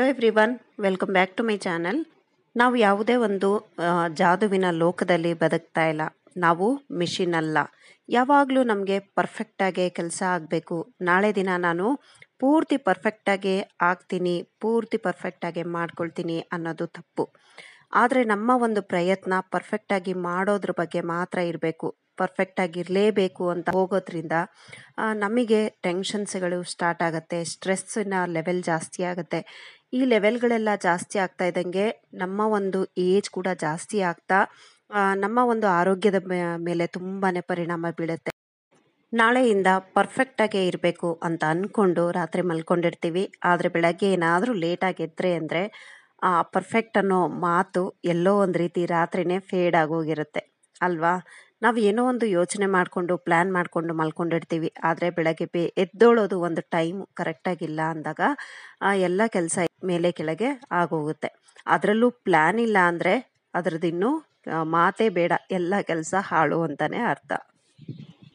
Everyone, welcome back to my channel. ನಾವು ಯಾವುದೇ ಒಂದು ಜಾದುವಿನ ಲೋಕದಲ್ಲಿ ಬದುಕ್ತಾ ಇಲ್ಲ. ನಾವು ಮಿಷಿನ್ ಅಲ್ಲ. ಯಾವಾಗಲೂ ನಮಗೆ ಪರ್ಫೆಕ್ಟಾಗಿ ಕೆಲಸ ಆಗಬೇಕು. ನಾಳೆ ದಿನ ನಾನು ಪೂರ್ತಿ ಪರ್ಫೆಕ್ಟಾಗಿ ಆಗ್ತೀನಿ, ಪೂರ್ತಿ ಪರ್ಫೆಕ್ಟಾಗಿ ಮಾಡ್ಕೊಳ್ತೀನಿ ಅನ್ನೋದು ತಪ್ಪು. ಆದರೆ ನಮ್ಮ ಒಂದು ಪ್ರಯತ್ನ ಪರ್ಫೆಕ್ಟಾಗಿ ಮಾಡೋದ್ರ ಬಗ್ಗೆ ಮಾತ್ರ ಇರಬೇಕು. ಪರ್ಫೆಕ್ಟಾಗಿರಲೇಬೇಕು ಅಂತ ಹೋಗೋದ್ರಿಂದ ನಮಗೆ ಟೆನ್ಷನ್ಸ್ಗಳು ಸ್ಟಾರ್ಟ್ ಆಗುತ್ತೆ, ಸ್ಟ್ರೆಸ್ಸಿನ ಲೆವೆಲ್ ಜಾಸ್ತಿ ಆಗುತ್ತೆ. ಈ ಲೆವೆಲ್ಗಳೆಲ್ಲ ಜಾಸ್ತಿ ಆಗ್ತಾ ಇದ್ದಂಗೆ ನಮ್ಮ ಒಂದು ಏಜ್ ಕೂಡ ಜಾಸ್ತಿ ಆಗ್ತಾ ನಮ್ಮ ಒಂದು ಆರೋಗ್ಯದ ಮೇಲೆ ತುಂಬಾ ಪರಿಣಾಮ ಬೀಳುತ್ತೆ. ನಾಳೆಯಿಂದ ಪರ್ಫೆಕ್ಟಾಗೇ ಇರಬೇಕು ಅಂತ ಅಂದ್ಕೊಂಡು ರಾತ್ರಿ ಮಲ್ಕೊಂಡಿರ್ತೀವಿ. ಆದರೆ ಬೆಳಗ್ಗೆ ಏನಾದರೂ ಲೇಟಾಗಿ ಎದ್ದರೆ ಅಂದರೆ ಆ ಪರ್ಫೆಕ್ಟ್ ಅನ್ನೋ ಮಾತು ಎಲ್ಲೋ ಒಂದು ರೀತಿ ರಾತ್ರಿನೇ ಫೇಡ್ ಆಗೋಗಿರುತ್ತೆ ಅಲ್ವಾ. ನಾವು ಏನೋ ಒಂದು ಯೋಚನೆ ಮಾಡಿಕೊಂಡು ಪ್ಲ್ಯಾನ್ ಮಾಡಿಕೊಂಡು ಮಲ್ಕೊಂಡಿರ್ತೀವಿ. ಆದರೆ ಬೆಳಗ್ಗೆ ಎದ್ದೋಳೋದು ಒಂದು ಟೈಮ್ ಕರೆಕ್ಟಾಗಿಲ್ಲ ಅಂದಾಗ ಎಲ್ಲ ಕೆಲಸ ಮೇಲೆ ಕೆಳಗೆ ಆಗೋಗುತ್ತೆ. ಅದರಲ್ಲೂ ಪ್ಲ್ಯಾನ್ ಇಲ್ಲ ಅಂದರೆ ಅದರದ್ದು ಇನ್ನೂ ಮಾತೇ ಬೇಡ, ಎಲ್ಲ ಕೆಲಸ ಹಾಳು ಅಂತಲೇ ಅರ್ಥ.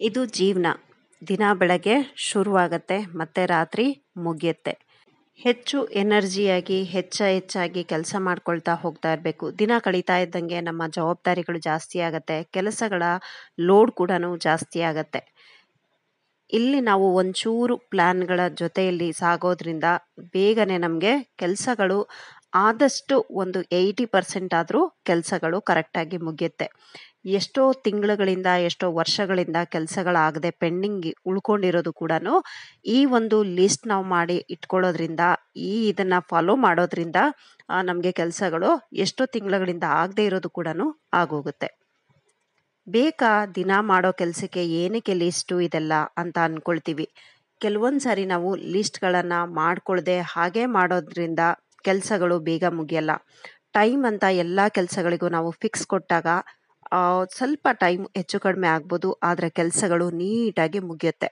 ಇದು ಜೀವನ. ದಿನ ಬೆಳಗ್ಗೆ ಶುರುವಾಗತ್ತೆ ಮತ್ತು ರಾತ್ರಿ ಮುಗಿಯುತ್ತೆ. ಹೆಚ್ಚು ಎನರ್ಜಿಯಾಗಿ ಹೆಚ್ಚಾಗಿ ಕೆಲಸ ಮಾಡ್ಕೊಳ್ತಾ ಹೋಗ್ತಾ ಇರಬೇಕು. ದಿನ ಕಳೀತಾ ಇದ್ದಂಗೆ ನಮ್ಮ ಜವಾಬ್ದಾರಿಗಳು ಜಾಸ್ತಿ ಆಗುತ್ತೆ, ಕೆಲಸಗಳ ಲೋಡ್ ಕೂಡ ಜಾಸ್ತಿ ಆಗುತ್ತೆ. ಇಲ್ಲಿ ನಾವು ಒಂಚೂರು ಪ್ಲ್ಯಾನ್ಗಳ ಜೊತೆಯಲ್ಲಿ ಸಾಗೋದ್ರಿಂದ ಬೇಗನೆ ನಮಗೆ ಕೆಲಸಗಳು ಆದಷ್ಟು ಒಂದು 80% ಆದರೂ ಕೆಲಸಗಳು ಕರೆಕ್ಟಾಗಿ ಮುಗಿಯುತ್ತೆ. ಎಷ್ಟೋ ತಿಂಗಳುಗಳಿಂದ ಎಷ್ಟೋ ವರ್ಷಗಳಿಂದ ಕೆಲಸಗಳಾಗದೆ ಪೆಂಡಿಂಗ್ ಉಳ್ಕೊಂಡಿರೋದು ಕೂಡ ಈ ಒಂದು ಲಿಸ್ಟ್ ನಾವು ಮಾಡಿ ಇಟ್ಕೊಳ್ಳೋದ್ರಿಂದ, ಇದನ್ನು ಫಾಲೋ ಮಾಡೋದ್ರಿಂದ ನಮಗೆ ಕೆಲಸಗಳು ಎಷ್ಟೋ ತಿಂಗಳುಗಳಿಂದ ಆಗದೆ ಇರೋದು ಕೂಡ ಆಗೋಗುತ್ತೆ. ಬೇಕಾ ದಿನ ಮಾಡೋ ಕೆಲಸಕ್ಕೆ ಏನಕ್ಕೆ ಲಿಸ್ಟು ಇದೆಲ್ಲ ಅಂತ ಅಂದ್ಕೊಳ್ತೀವಿ. ಕೆಲವೊಂದು ಸಾರಿ ನಾವು ಲಿಸ್ಟ್ಗಳನ್ನು ಮಾಡ್ಕೊಳ್ದೆ ಹಾಗೆ ಮಾಡೋದ್ರಿಂದ ಕೆಲಸಗಳು ಬೇಗ ಮುಗಿಯಲ್ಲ. ಟೈಮ್ ಅಂತ ಎಲ್ಲ ಕೆಲಸಗಳಿಗೂ ನಾವು ಫಿಕ್ಸ್ ಕೊಟ್ಟಾಗ ಸ್ವಲ್ಪ ಟೈಮ್ ಹೆಚ್ಚು ಕಡಿಮೆ ಆಗ್ಬೋದು, ಆದರೆ ಕೆಲಸಗಳು ನೀಟಾಗಿ ಮುಗಿಯುತ್ತೆ.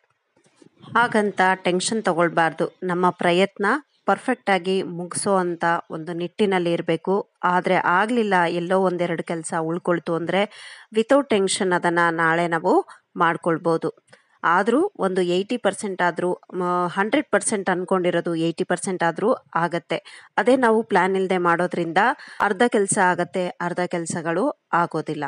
ಹಾಗಂತ ಟೆನ್ಷನ್ ತಗೊಳ್ಬಾರ್ದು. ನಮ್ಮ ಪ್ರಯತ್ನ ಪರ್ಫೆಕ್ಟಾಗಿ ಮುಗಿಸೋ ಅಂಥ ಒಂದು ನಿಟ್ಟಿನಲ್ಲಿ ಇರಬೇಕು. ಆದರೆ ಆಗಲಿಲ್ಲ, ಎಲ್ಲೋ ಒಂದೆರಡು ಕೆಲಸ ಉಳ್ಕೊಳ್ತು ಅಂದರೆ ವಿತೌಟ್ ಟೆನ್ಷನ್ ಅದನ್ನು ನಾಳೆ ನಾವು ಮಾಡ್ಕೊಳ್ಬೋದು. ಆದರೂ ಒಂದು 80% ಆದರೂ 100% ಅಂದ್ಕೊಂಡಿರೋದು 80% ಆದರೂ ಆಗತ್ತೆ. ಅದೇ ನಾವು ಪ್ಲ್ಯಾನ್ ಇಲ್ಲದೆ ಮಾಡೋದ್ರಿಂದ ಅರ್ಧ ಕೆಲಸ ಆಗತ್ತೆ, ಅರ್ಧ ಕೆಲಸಗಳು ಆಗೋದಿಲ್ಲ.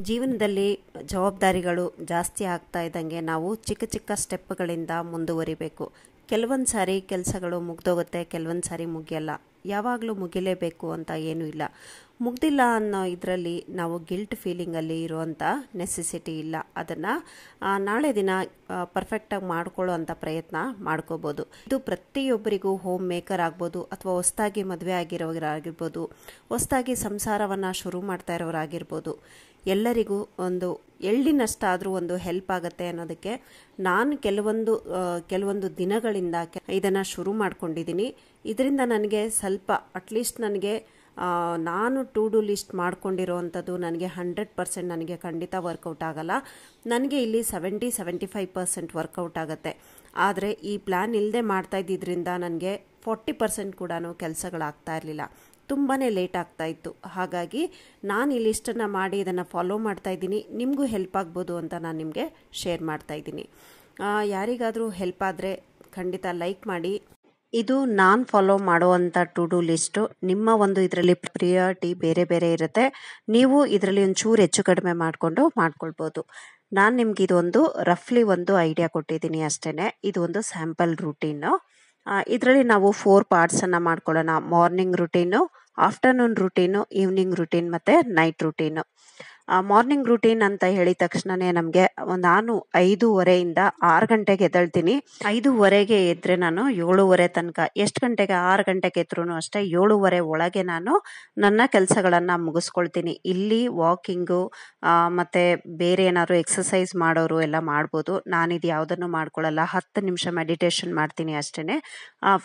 ಜೀವನದಲ್ಲಿ ಜವಾಬ್ದಾರಿಗಳು ಜಾಸ್ತಿ ಆಗ್ತಾ ಇದ್ದಂಗೆ ನಾವು ಚಿಕ್ಕ ಚಿಕ್ಕ ಸ್ಟೆಪ್ಗಳಿಂದ ಮುಂದುವರಿಬೇಕು. ಕೆಲವೊಂದು ಸಾರಿ ಕೆಲಸಗಳು ಮುಗ್ದೋಗುತ್ತೆ, ಕೆಲವೊಂದು ಸಾರಿ ಮುಗಿಯಲ್ಲ. ಯಾವಾಗಲೂ ಮುಗಿಲೇಬೇಕು ಅಂತ ಏನೂ ಇಲ್ಲ. ಮುಗ್ದಿಲ್ಲ ಅನ್ನೋ ಇದರಲ್ಲಿ ನಾವು ಗಿಲ್ಟ್ ಫೀಲಿಂಗಲ್ಲಿ ಇರುವಂಥ ನೆಸೆಸಿಟಿ ಇಲ್ಲ. ಅದನ್ನು ನಾಳೆ ದಿನ ಪರ್ಫೆಕ್ಟಾಗಿ ಮಾಡ್ಕೊಳ್ಳೋ ಅಂಥ ಪ್ರಯತ್ನ ಮಾಡ್ಕೋಬೋದು. ಇದು ಪ್ರತಿಯೊಬ್ಬರಿಗೂ ಹೋಮ್ ಮೇಕರ್ ಆಗ್ಬೋದು, ಅಥವಾ ಹೊಸದಾಗಿ ಮದುವೆ ಆಗಿರೋರಾಗಿರ್ಬೋದು, ಹೊಸದಾಗಿ ಸಂಸಾರವನ್ನು ಶುರು ಮಾಡ್ತಾ ಇರೋರಾಗಿರ್ಬೋದು. ಎಲ್ಲರಿಗೂ ಒಂದು ಎಳ್ಳಿನಷ್ಟಾದರೂ ಒಂದು ಹೆಲ್ಪ್ ಆಗುತ್ತೆ ಅನ್ನೋದಕ್ಕೆ ನಾನು ಕೆಲವೊಂದು ದಿನಗಳಿಂದ ಇದನ್ನು ಶುರು ಮಾಡ್ಕೊಂಡಿದ್ದೀನಿ. ಇದರಿಂದ ನನಗೆ ಸ್ವಲ್ಪ ಅಟ್ಲೀಸ್ಟ್ ನನಗೆ ನಾನು ಟು ಡು ಲಿಸ್ಟ್ ಮಾಡ್ಕೊಂಡಿರೋ ಅಂಥದ್ದು ನನಗೆ 100% ನನಗೆ ಖಂಡಿತ ವರ್ಕೌಟ್ ಆಗಲ್ಲ. ನನಗೆ ಇಲ್ಲಿ 70-75% ವರ್ಕೌಟ್ ಆಗುತ್ತೆ. ಆದರೆ ಈ ಪ್ಲ್ಯಾನ್ ಇಲ್ಲದೆ ಮಾಡ್ತಾ ಇದ್ದಿದ್ದರಿಂದ ನನಗೆ 40% ಕೂಡ ಕೆಲಸಗಳಾಗ್ತಾ ಇರಲಿಲ್ಲ, ತುಂಬಾ ಲೇಟ್ ಆಗ್ತಾ ಇತ್ತು. ಹಾಗಾಗಿ ನಾನು ಈ ಲಿಸ್ಟನ್ನು ಮಾಡಿ ಇದನ್ನು ಫಾಲೋ ಮಾಡ್ತಾ ಇದ್ದೀನಿ. ನಿಮಗೂ ಹೆಲ್ಪ್ ಆಗ್ಬೋದು ಅಂತ ನಾನು ನಿಮಗೆ ಶೇರ್ ಮಾಡ್ತಾ ಇದ್ದೀನಿ. ಯಾರಿಗಾದರೂ ಹೆಲ್ಪ್ ಆದರೆ ಖಂಡಿತ ಲೈಕ್ ಮಾಡಿ. ಇದು ನಾನು ಫಾಲೋ ಮಾಡುವಂಥ ಟು ಡು ಲಿಸ್ಟು. ನಿಮ್ಮ ಒಂದು ಇದರಲ್ಲಿ ಪ್ರಿಯಾರಿಟಿ ಬೇರೆ ಬೇರೆ ಇರುತ್ತೆ. ನೀವು ಇದರಲ್ಲಿ ಒಂಚೂರು ಹೆಚ್ಚು ಕಡಿಮೆ ಮಾಡ್ಕೊಳ್ಬೋದು. ನಾನು ನಿಮ್ಗೆ ಇದೊಂದು ರಫ್ಲಿ ಒಂದು ಐಡಿಯಾ ಕೊಟ್ಟಿದ್ದೀನಿ ಅಷ್ಟೇ. ಇದು ಒಂದು ಸ್ಯಾಂಪಲ್ ರೂಟೀನು. ಇದರಲ್ಲಿ ನಾವು 4 ಪಾರ್ಟ್ಸನ್ನು ಮಾಡ್ಕೊಳ್ಳೋಣ. Morning routine, afternoon routine, evening routine ಮತ್ತು ನೈಟ್ ರೂಟೀನು. ಮಾರ್ನಿಂಗ್ ರೂಟೀನ್ ಅಂತ ಹೇಳಿದ ತಕ್ಷಣವೇ ನಮಗೆ ನಾನು 5:30 6 ಗಂಟೆಗೆ ಎದ್ದೇಳ್ತೀನಿ. 5:30ಗೆ ಎದ್ದರೆ ನಾನು 7:30 ತನಕ, ಎಷ್ಟು ಗಂಟೆಗೆ 6 ಗಂಟೆಗೆ ಎದ್ರೂ ಅಷ್ಟೇ 7:30 ಒಳಗೆ ನಾನು ನನ್ನ ಕೆಲಸಗಳನ್ನು ಮುಗಿಸ್ಕೊಳ್ತೀನಿ. ಇಲ್ಲಿ ವಾಕಿಂಗು ಮತ್ತು ಬೇರೆ ಏನಾದ್ರು ಎಕ್ಸಸೈಸ್ ಮಾಡೋರು ಎಲ್ಲ ಮಾಡ್ಬೋದು. ನಾನಿದು ಯಾವುದನ್ನು ಮಾಡ್ಕೊಳ್ಳಲ್ಲ. 10 ನಿಮಿಷ ಮೆಡಿಟೇಷನ್ ಮಾಡ್ತೀನಿ ಅಷ್ಟೇ.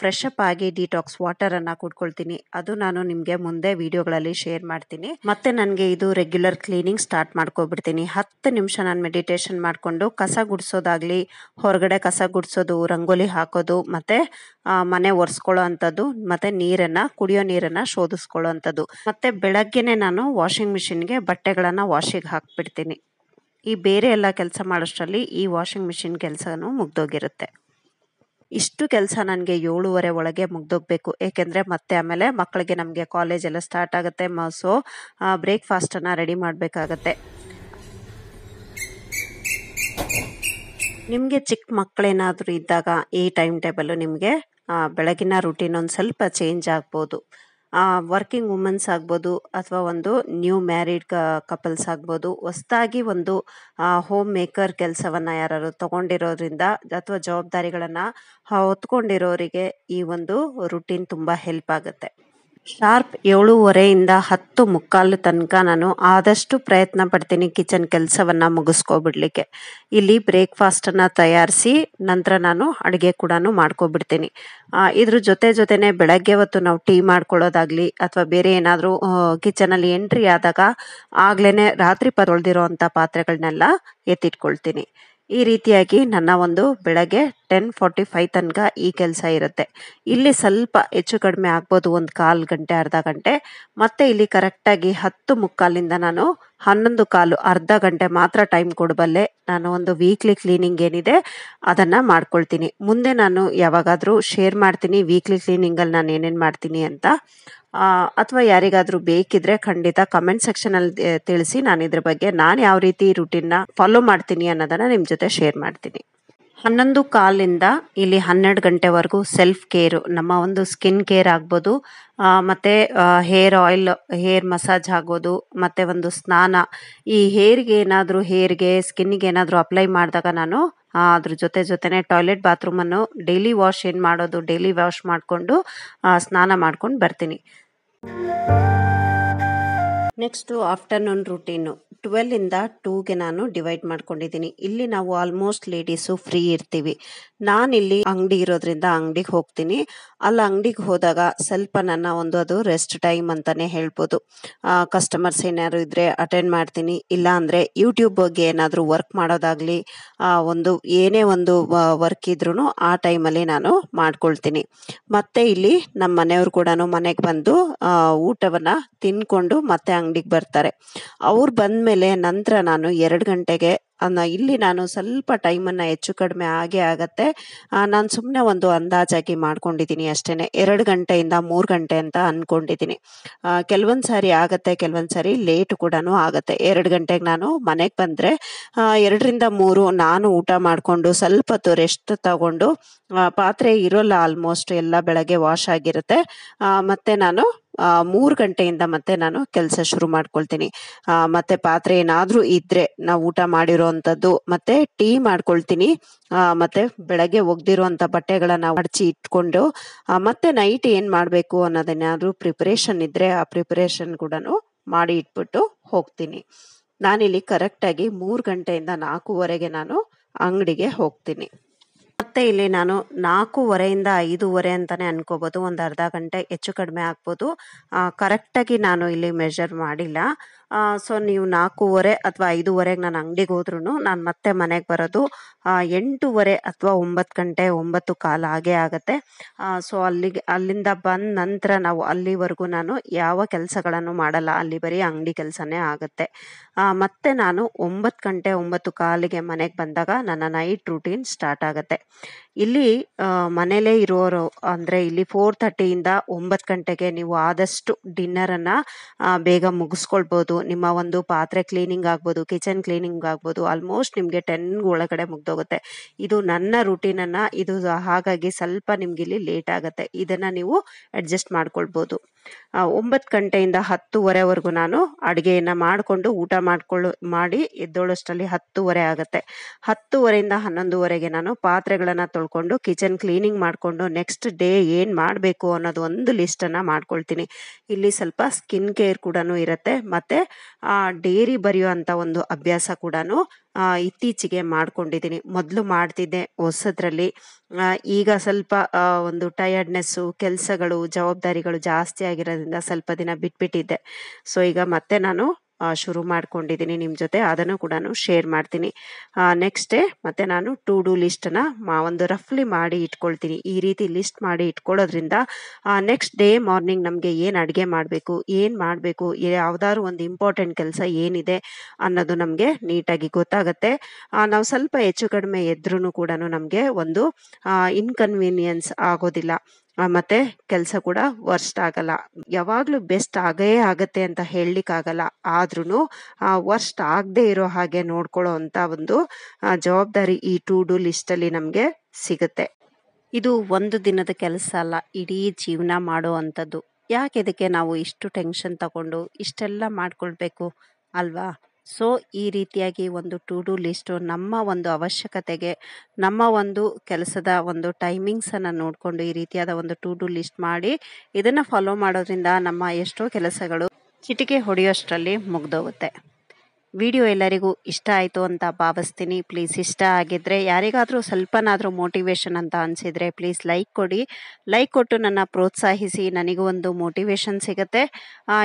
ಫ್ರೆಶ್ ಅಪ್ ಆಗಿ ಡಿಟಾಕ್ಸ್ ವಾಟರನ್ನು ಕುಡ್ಕೊಳ್ತೀನಿ. ಅದು ನಾನು ನಿಮಗೆ ಮುಂದೆ ವಿಡಿಯೋಗಳಲ್ಲಿ ಶೇರ್ ಮಾಡ್ತೀನಿ. ಮತ್ತು ನನಗೆ ಇದು ರೆಗ್ಯುಲರ್ ಕ್ಲೀನಿಂಗ್ ಸ್ಟಾರ್ಟ್ ಮಾಡ್ಕೊಬಿಡ್ತೀನಿ. 10 ನಿಮಿಷ ನಾನು ಮೆಡಿಟೇಷನ್ ಮಾಡಿಕೊಂಡು ಕಸ ಗುಡಿಸೋದಾಗಲಿ, ಹೊರಗಡೆ ಕಸ ಗುಡಿಸೋದು, ರಂಗೋಲಿ ಹಾಕೋದು, ಮತ್ತು ಮನೆ ಒರೆಸ್ಕೊಳ್ಳೋ ಅಂಥದ್ದು, ಮತ್ತು ಕುಡಿಯೋ ನೀರನ್ನು ಶೋಧಿಸ್ಕೊಳ್ಳೋ ಅಂಥದ್ದು. ಮತ್ತು ಬೆಳಗ್ಗೆನೆ ನಾನು ವಾಷಿಂಗ್ ಮಿಷಿನ್ಗೆ ಬಟ್ಟೆಗಳನ್ನು ವಾಷಿಗೆ ಹಾಕ್ಬಿಡ್ತೀನಿ. ಈ ಬೇರೆ ಎಲ್ಲ ಕೆಲಸ ಮಾಡೋಷ್ಟರಲ್ಲಿ ಈ ವಾಷಿಂಗ್ ಮಿಷಿನ್ ಕೆಲಸನೂ ಮುಗ್ದೋಗಿರುತ್ತೆ. ಇಷ್ಟು ಕೆಲಸ ನನಗೆ 7:30 ಒಳಗೆ ಮುಗ್ದೋಗ್ಬೇಕು. ಏಕೆಂದರೆ ಮತ್ತೆ ಆಮೇಲೆ ಮಕ್ಕಳಿಗೆ ನಮಗೆ ಕಾಲೇಜ್ ಎಲ್ಲ ಸ್ಟಾರ್ಟ್ ಆಗುತ್ತೆ. ಸೊ ಬ್ರೇಕ್ಫಾಸ್ಟನ್ನು ರೆಡಿ ಮಾಡಬೇಕಾಗತ್ತೆ. ನಿಮಗೆ ಚಿಕ್ಕ ಮಕ್ಕಳೇನಾದರೂ ಇದ್ದಾಗ ಈ ಟೈಮ್ ಟೇಬಲ್ಲು ನಿಮಗೆ ಬೆಳಗಿನ ರೂಟೀನ್ ಒಂದು ಸ್ವಲ್ಪ ಚೇಂಜ್ ಆಗ್ಬೋದು. ವರ್ಕಿಂಗ್ ವುಮೆನ್ಸ್ ಆಗ್ಬೋದು ಅಥವಾ ಒಂದು ನ್ಯೂ ಮ್ಯಾರಿಡ್ ಕಪಲ್ಸ್ ಆಗ್ಬೋದು, ಹೊಸದಾಗಿ ಒಂದು ಹೋಮ್ ಮೇಕರ್ ಕೆಲಸವನ್ನು ಯಾರು ತಗೊಂಡಿರೋದ್ರಿಂದ ಅಥವಾ ಜವಾಬ್ದಾರಿಗಳನ್ನು ಹೊತ್ಕೊಂಡಿರೋರಿಗೆ ಈ ಒಂದು ರುಟೀನ್ ತುಂಬ ಹೆಲ್ಪ್ ಆಗುತ್ತೆ. ಶಾರ್ಪ್ 7:30 10:45 ತನಕ ನಾನು ಆದಷ್ಟು ಪ್ರಯತ್ನ ಪಡ್ತೀನಿ ಕಿಚನ್ ಕೆಲಸವನ್ನು ಮುಗಿಸ್ಕೊಬಿಡ್ಲಿಕ್ಕೆ. ಇಲ್ಲಿ ಬ್ರೇಕ್ಫಾಸ್ಟನ್ನು ತಯಾರಿಸಿ ನಂತರ ನಾನು ಅಡುಗೆ ಕೂಡ ಮಾಡ್ಕೊಬಿಡ್ತೀನಿ. ಇದ್ರ ಜೊತೆನೇ ಬೆಳಗ್ಗೆ ಹೊತ್ತು ನಾವು ಟೀ ಮಾಡ್ಕೊಳ್ಳೋದಾಗಲಿ ಅಥವಾ ಬೇರೆ ಏನಾದರೂ ಕಿಚನಲ್ಲಿ ಎಂಟ್ರಿ ಆದಾಗ ಆಗ್ಲೇ ರಾತ್ರಿ ತೊಳೆದಿರೋ ಅಂಥ ಪಾತ್ರೆಗಳನ್ನೆಲ್ಲ ಎತ್ತಿಟ್ಕೊಳ್ತೀನಿ. ಈ ರೀತಿಯಾಗಿ ನನ್ನ ಒಂದು ಬೆಳಗ್ಗೆ 10:45 ತನಕ ಈ ಕೆಲಸ ಇರುತ್ತೆ. ಇಲ್ಲಿ ಸ್ವಲ್ಪ ಹೆಚ್ಚು ಕಡಿಮೆ ಆಗ್ಬೋದು, ಒಂದು 1/4 ಗಂಟೆ ಅರ್ಧ ಗಂಟೆ. ಮತ್ತೆ ಇಲ್ಲಿ ಕರೆಕ್ಟಾಗಿ 10:45 ನಾನು 11:15 ಅರ್ಧ ಗಂಟೆ ಮಾತ್ರ ಟೈಮ್ ಕೊಡಬಲ್ಲೆ. ನಾನು ಒಂದು ವೀಕ್ಲಿ ಕ್ಲೀನಿಂಗ್ ಏನಿದೆ ಅದನ್ನು ಮಾಡ್ಕೊಳ್ತೀನಿ. ಮುಂದೆ ನಾನು ಯಾವಾಗಾದರೂ ಶೇರ್ ಮಾಡ್ತೀನಿ ವೀಕ್ಲಿ ಕ್ಲೀನಿಂಗಲ್ಲಿ ನಾನು ಏನೇನು ಮಾಡ್ತೀನಿ ಅಂತ. ಅಥವಾ ಯಾರಿಗಾದರೂ ಬೇಕಿದ್ರೆ ಖಂಡಿತ ಕಮೆಂಟ್ ಸೆಕ್ಷನಲ್ಲಿ ತಿಳಿಸಿ. ನಾನು ಇದ್ರ ಬಗ್ಗೆ ನಾನು ಯಾವ ರೀತಿ ರುಟೀನ್ನ ಫಾಲೋ ಮಾಡ್ತೀನಿ ಅನ್ನೋದನ್ನು ನಿಮ್ಮ ಜೊತೆ ಶೇರ್ ಮಾಡ್ತೀನಿ. 11:15 ಇಲ್ಲಿ 12 ಗಂಟೆವರೆಗೂ ಸೆಲ್ಫ್ ಕೇರು, ನಮ್ಮ ಒಂದು ಸ್ಕಿನ್ ಕೇರ್ ಆಗ್ಬೋದು, ಮತ್ತು ಹೇರ್ ಆಯಿಲ್, ಹೇರ್ ಮಸಾಜ್ ಆಗೋದು, ಮತ್ತು ಒಂದು ಸ್ನಾನ. ಈ ಹೇರ್ಗೆ ಸ್ಕಿನ್ನಿಗೆ ಏನಾದರೂ ಅಪ್ಲೈ ಮಾಡಿದಾಗ ನಾನು ಅದ್ರ ಜೊತೆನೇ ಟಾಯ್ಲೆಟ್ ಬಾತ್ರೂಮನ್ನು ಡೈಲಿ ವಾಶ್ ಡೈಲಿ ವಾಶ್ ಮಾಡಿಕೊಂಡು ಸ್ನಾನ ಮಾಡ್ಕೊಂಡು ಬರ್ತೀನಿ. ನೆಕ್ಸ್ಟು ಆಫ್ಟರ್ನೂನ್ ರುಟೀನು 12 2ಗೆ ನಾನು ಡಿವೈಡ್ ಮಾಡ್ಕೊಂಡಿದ್ದೀನಿ. ಇಲ್ಲಿ ನಾವು ಆಲ್ಮೋಸ್ಟ್ ಲೇಡೀಸು ಫ್ರೀ ಇರ್ತೀವಿ. ನಾನಿಲ್ಲಿ ಅಂಗಡಿ ಇರೋದ್ರಿಂದ ಅಂಗಡಿಗೆ ಹೋಗ್ತೀನಿ. ಅಲ್ಲಿ ಅಂಗಡಿಗೆ ಹೋದಾಗ ಸ್ವಲ್ಪ ನನ್ನ ಅದು ರೆಸ್ಟ್ ಟೈಮ್ ಅಂತಲೇ ಹೇಳ್ಬೋದು. ಕಸ್ಟಮರ್ಸ್ ಏನಾದ್ರು ಇದ್ದರೆ ಅಟೆಂಡ್ ಮಾಡ್ತೀನಿ. ಇಲ್ಲ ಅಂದರೆ ಯೂಟ್ಯೂಬ್ ಬಗ್ಗೆ ಏನಾದರೂ ವರ್ಕ್ ಮಾಡೋದಾಗಲಿ, ಏನೇ ಒಂದು ವರ್ಕ್ ಇದ್ರೂ ಆ ಟೈಮಲ್ಲಿ ನಾನು ಮಾಡ್ಕೊಳ್ತೀನಿ. ಮತ್ತು ಇಲ್ಲಿ ನಮ್ಮ ಮನೆಯವ್ರು ಕೂಡ ಮನೆಗೆ ಬಂದು ಊಟವನ್ನು ತಿನ್ಕೊಂಡು ಮತ್ತೆ ಅಂಗಡಿಗೆ ಬರ್ತಾರೆ. ಅವ್ರು ಬಂದಮೇಲೆ ನಂತರ ನಾನು 2 ಗಂಟೆಗೆ ಇಲ್ಲಿ ನಾನು ಸ್ವಲ್ಪ ಟೈಮನ್ನು ಹೆಚ್ಚು ಕಡಿಮೆ ಆಗತ್ತೆ. ನಾನು ಸುಮ್ಮನೆ ಒಂದು ಅಂದಾಜಾಗಿ ಮಾಡ್ಕೊಂಡಿದ್ದೀನಿ ಅಷ್ಟೇ. 2 ಗಂಟೆಯಿಂದ 3 ಗಂಟೆ ಅಂತ ಅಂದ್ಕೊಂಡಿದ್ದೀನಿ. ಕೆಲವೊಂದು ಸಾರಿ ಆಗತ್ತೆ, ಕೆಲವೊಂದು ಸಾರಿ ಲೇಟು ಕೂಡ ಆಗತ್ತೆ. 2 ಗಂಟೆಗೆ ನಾನು ಮನೆಗೆ ಬಂದರೆ 2ರಿಂದ 3 ನಾನು ಊಟ ಮಾಡಿಕೊಂಡು ಸ್ವಲ್ಪ ಹೊತ್ತು ರೆಸ್ಟ್ ತಗೊಂಡು, ಪಾತ್ರೆ ಇರೋಲ್ಲ, ಆಲ್ಮೋಸ್ಟ್ ಎಲ್ಲ ಬೆಳಗ್ಗೆ ವಾಶ್ ಆಗಿರುತ್ತೆ. ಮತ್ತು ನಾನು 3 ಗಂಟೆಯಿಂದ ಮತ್ತೆ ನಾನು ಕೆಲಸ ಶುರು ಮಾಡ್ಕೊಳ್ತೀನಿ. ಮತ್ತೆ ಪಾತ್ರೆ ಏನಾದರೂ ಇದ್ದರೆ ನಾವು ಊಟ ಮಾಡಿರೋ ಅಂಥದ್ದು, ಮತ್ತೆ ಟೀ ಮಾಡ್ಕೊಳ್ತೀನಿ. ಮತ್ತೆ ಬೆಳಗ್ಗೆ ಒಗ್ದಿರೋಂಥ ಬಟ್ಟೆಗಳನ್ನು ಮಡಚಿ ಇಟ್ಕೊಂಡು ಮತ್ತೆ ನೈಟ್ ಏನು ಮಾಡಬೇಕು ಅನ್ನೋದನ್ನೇನಾದರೂ ಪ್ರಿಪರೇಷನ್ ಇದ್ದರೆ ಆ ಪ್ರಿಪರೇಷನ್ ಕೂಡ ಮಾಡಿ ಇಟ್ಬಿಟ್ಟು ಹೋಗ್ತೀನಿ. ನಾನಿಲ್ಲಿ ಕರೆಕ್ಟಾಗಿ 3 ಗಂಟೆಯಿಂದ 4:15 ನಾನು ಅಂಗಡಿಗೆ ಹೋಗ್ತೀನಿ. ಮತ್ತು ಇಲ್ಲಿ ನಾನು 4:15 5:15 ಅಂತಲೇ ಅನ್ಕೋಬೋದು. ಒಂದು ಅರ್ಧ ಗಂಟೆ ಹೆಚ್ಚು ಕಡಿಮೆ ಆಗ್ಬೋದು. ಕರೆಕ್ಟಾಗಿ ನಾನು ಇಲ್ಲಿ ಮೆಷರ್ ಮಾಡಿಲ್ಲ. ಸೊ ನೀವು 4:15 ಅಥವಾ 5:15 ನಾನು ಅಂಗಡಿಗೆ ಹೋದ್ರೂ ನಾನು ಮತ್ತೆ ಮನೆಗೆ ಬರೋದು 8:30 ಅಥವಾ 9 ಗಂಟೆ 9:15 ಆಗೇ ಆಗುತ್ತೆ. ಸೊ ಅಲ್ಲಿಂದ ಬಂದ ನಂತರ ಅಲ್ಲಿವರೆಗೂ ನಾನು ಯಾವ ಕೆಲಸಗಳನ್ನು ಮಾಡಲ್ಲ. ಅಲ್ಲಿ ಬರೀ ಅಂಗಡಿ ಕೆಲಸನೇ ಆಗುತ್ತೆ. ಮತ್ತೆ ನಾನು 9 ಗಂಟೆ 9:15ಗೆ ಮನೆಗೆ ಬಂದಾಗ ನನ್ನ ನೈಟ್ ರೂಟೀನ್ ಸ್ಟಾರ್ಟ್ ಆಗುತ್ತೆ. ಇಲ್ಲಿ ಮನೇಲೇ ಇರೋರು ಅಂದರೆ ಇಲ್ಲಿ 4:30 9 ಗಂಟೆಗೆ ನೀವು ಆದಷ್ಟು ಡಿನ್ನರನ್ನು ಬೇಗ ಮುಗಿಸ್ಕೊಳ್ಬೋದು. ನಿಮ್ಮ ಒಂದು ಪಾತ್ರೆ ಕ್ಲೀನಿಂಗ್ ಆಗ್ಬೋದು, ಕಿಚನ್ ಕ್ಲೀನಿಂಗ್ ಆಗ್ಬೋದು, ಆಲ್ಮೋಸ್ಟ್ ನಿಮಗೆ 10 ಒಳಗಡೆ ಮುಗ್ದೋಗುತ್ತೆ. ಇದು ನನ್ನ ರೂಟೀನನ್ನು ಹಾಗಾಗಿ ಸ್ವಲ್ಪ ನಿಮ್ಗೆ ಇಲ್ಲಿ ಲೇಟ್ ಆಗುತ್ತೆ. ಇದನ್ನು ನೀವು ಅಡ್ಜಸ್ಟ್ ಮಾಡ್ಕೊಳ್ಬೋದು. 9 ಗಂಟೆಯಿಂದ 10:30ವರೆಗೂ ನಾನು ಅಡುಗೆಯನ್ನು ಮಾಡಿಕೊಂಡು ಊಟ ಮಾಡಿ ಎದ್ದೋಳಷ್ಟರಲ್ಲಿ 10:30 ಆಗುತ್ತೆ. 10:30ಇಂದ 11:00ವರೆಗೆ ನಾನು ಪಾತ್ರೆಗಳನ್ನು ತೊಳ್ಕೊಂಡು ಕಿಚನ್ ಕ್ಲೀನಿಂಗ್ ಮಾಡಿಕೊಂಡು ನೆಕ್ಸ್ಟ್ ಡೇ ಏನು ಮಾಡಬೇಕು ಅನ್ನೋದು ಒಂದು ಲಿಸ್ಟನ್ನು ಮಾಡ್ಕೊಳ್ತೀನಿ. ಇಲ್ಲಿ ಸ್ವಲ್ಪ ಸ್ಕಿನ್ ಕೇರ್ ಕೂಡ ಇರುತ್ತೆ. ಮತ್ತು ಡೈರಿ ಬರೆಯುವಂಥ ಒಂದು ಅಭ್ಯಾಸ ಕೂಡ ಇತ್ತೀಚೆಗೆ ಮಾಡ್ಕೊಂಡಿದ್ದೀನಿ. ಮೊದಲು ಮಾಡ್ತಿದ್ದೆ ಹೊಸದ್ರಲ್ಲಿ. ಈಗ ಸ್ವಲ್ಪ ಒಂದು ಟಯರ್ಡ್ನೆಸ್ಸು, ಕೆಲಸಗಳು, ಜವಾಬ್ದಾರಿಗಳು ಜಾಸ್ತಿ ಆಗಿರೋದ್ರಿಂದ ಸ್ವಲ್ಪ ದಿನ ಬಿಟ್ಬಿಟ್ಟಿದ್ದೆ. ಸೊ ಈಗ ಮತ್ತೆ ನಾನು ಶುರು ಮಾಡ್ಕೊಂಡಿದ್ದೀನಿ ನಿಮ್ಮ ಜೊತೆ, ಅದನ್ನು ಕೂಡ ಶೇರ್ ಮಾಡ್ತೀನಿ. ನೆಕ್ಸ್ಟ್ ಡೇ ಮತ್ತೆ ನಾನು ಟು ಡೂ ಲಿಸ್ಟನ್ನು ಒಂದು ರಫ್ಲಿ ಮಾಡಿ ಇಟ್ಕೊಳ್ತೀನಿ. ಈ ರೀತಿ ಲಿಸ್ಟ್ ಮಾಡಿ ಇಟ್ಕೊಳ್ಳೋದ್ರಿಂದ ನೆಕ್ಸ್ಟ್ ಡೇ ಮಾರ್ನಿಂಗ್ ನಮಗೆ ಏನು ಅಡುಗೆ ಮಾಡಬೇಕು, ಏನು ಮಾಡಬೇಕು, ಯಾವುದಾದ್ರು ಒಂದು ಇಂಪಾರ್ಟೆಂಟ್ ಕೆಲಸ ಏನಿದೆ ಅನ್ನೋದು ನಮಗೆ ನೀಟಾಗಿ ಗೊತ್ತಾಗುತ್ತೆ. ನಾವು ಸ್ವಲ್ಪ ಹೆಚ್ಚು ಕಡಿಮೆ ಎದ್ರೂ ಕೂಡ ನಮಗೆ ಒಂದು ಇನ್ಕನ್ವೀನಿಯನ್ಸ್ ಆಗೋದಿಲ್ಲ, ಮತ್ತೆ ಕೆಲಸ ಕೂಡ ವರ್ಸ್ಟ್ ಆಗಲ್ಲ. ಯಾವಾಗಲೂ ಬೆಸ್ಟ್ ಆಗೇ ಆಗತ್ತೆ ಅಂತ ಹೇಳಲಿಕ್ಕಾಗಲ್ಲ, ಆದ್ರೂ ವರ್ಸ್ಟ್ ಆಗದೆ ಇರೋ ಹಾಗೆ ನೋಡ್ಕೊಳ್ಳೋ ಅಂತ ಒಂದು ಜವಾಬ್ದಾರಿ ಈ ಟು ಡೂ ಲಿಸ್ಟಲ್ಲಿ ನಮಗೆ ಸಿಗುತ್ತೆ. ಇದು ಒಂದು ದಿನದ ಕೆಲಸ ಅಲ್ಲ, ಇಡೀ ಜೀವನ ಮಾಡೋ ಅಂಥದ್ದು. ಯಾಕೆ ಇದಕ್ಕೆ ನಾವು ಇಷ್ಟು ಟೆನ್ಷನ್ ತಗೊಂಡು ಇಷ್ಟೆಲ್ಲ ಮಾಡ್ಕೊಳ್ಬೇಕು ಅಲ್ವಾ? ಸೊ ಈ ರೀತಿಯಾಗಿ ಒಂದು ಟು ಡೂ ಲಿಸ್ಟು ನಮ್ಮ ಒಂದು ಅವಶ್ಯಕತೆಗೆ, ನಮ್ಮ ಒಂದು ಕೆಲಸದ ಒಂದು ಟೈಮಿಂಗ್ಸನ್ನು ನೋಡಿಕೊಂಡು ಈ ರೀತಿಯಾದ ಒಂದು ಟು ಡೂ ಲಿಸ್ಟ್ ಮಾಡಿ ಇದನ್ನು ಫಾಲೋ ಮಾಡೋದ್ರಿಂದ ನಮ್ಮ ಎಷ್ಟೋ ಕೆಲಸಗಳು ಚಿಟಿಕೆ ಹೊಡೆಯೋಷ್ಟರಲ್ಲಿ ಮುಗ್ದೋಗುತ್ತೆ. ವಿಡಿಯೋ ಎಲ್ಲರಿಗೂ ಇಷ್ಟ ಆಯಿತು ಅಂತ ಭಾವಿಸ್ತೀನಿ. ಪ್ಲೀಸ್ ಇಷ್ಟ ಆಗಿದ್ದರೆ, ಯಾರಿಗಾದರೂ ಸ್ವಲ್ಪನಾದರೂ ಮೋಟಿವೇಶನ್ ಅಂತ ಅನಿಸಿದರೆ ಪ್ಲೀಸ್ ಲೈಕ್ ಕೊಡಿ. ಲೈಕ್ ಕೊಟ್ಟು ನನ್ನ ಪ್ರೋತ್ಸಾಹಿಸಿ, ನನಗೂ ಒಂದು ಮೋಟಿವೇಶನ್ ಸಿಗುತ್ತೆ.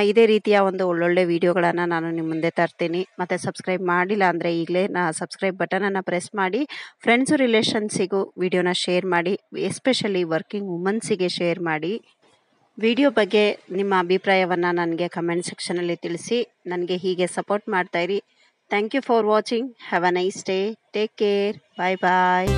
ಇದೇ ರೀತಿಯ ಒಂದು ಒಳ್ಳೊಳ್ಳೆ ವಿಡಿಯೋಗಳನ್ನು ನಾನು ನಿಮ್ಮ ಮುಂದೆ ತರ್ತೀನಿ. ಮತ್ತು ಸಬ್ಸ್ಕ್ರೈಬ್ ಮಾಡಿಲ್ಲ ಅಂದರೆ ಈಗಲೇ ಸಬ್ಸ್ಕ್ರೈಬ್ ಬಟನನ್ನು ಪ್ರೆಸ್ ಮಾಡಿ, ಫ್ರೆಂಡ್ಸು ರಿಲೇಷನ್ಸಿಗೂ ವಿಡಿಯೋನ ಶೇರ್ ಮಾಡಿ, ಎಸ್ಪೆಷಲಿ ವರ್ಕಿಂಗ್ ವುಮನ್ಸಿಗೆ ಶೇರ್ ಮಾಡಿ. ವಿಡಿಯೋ ಬಗ್ಗೆ ನಿಮ್ಮ ಅಭಿಪ್ರಾಯವನ್ನು ನನಗೆ ಕಮೆಂಟ್ ಸೆಕ್ಷನಲ್ಲಿ ತಿಳಿಸಿ. ನನಗೆ ಹೀಗೆ ಸಪೋರ್ಟ್ ಮಾಡ್ತಾಯಿರಿ. Thank you for watching. Have a nice day. Take care. Bye bye.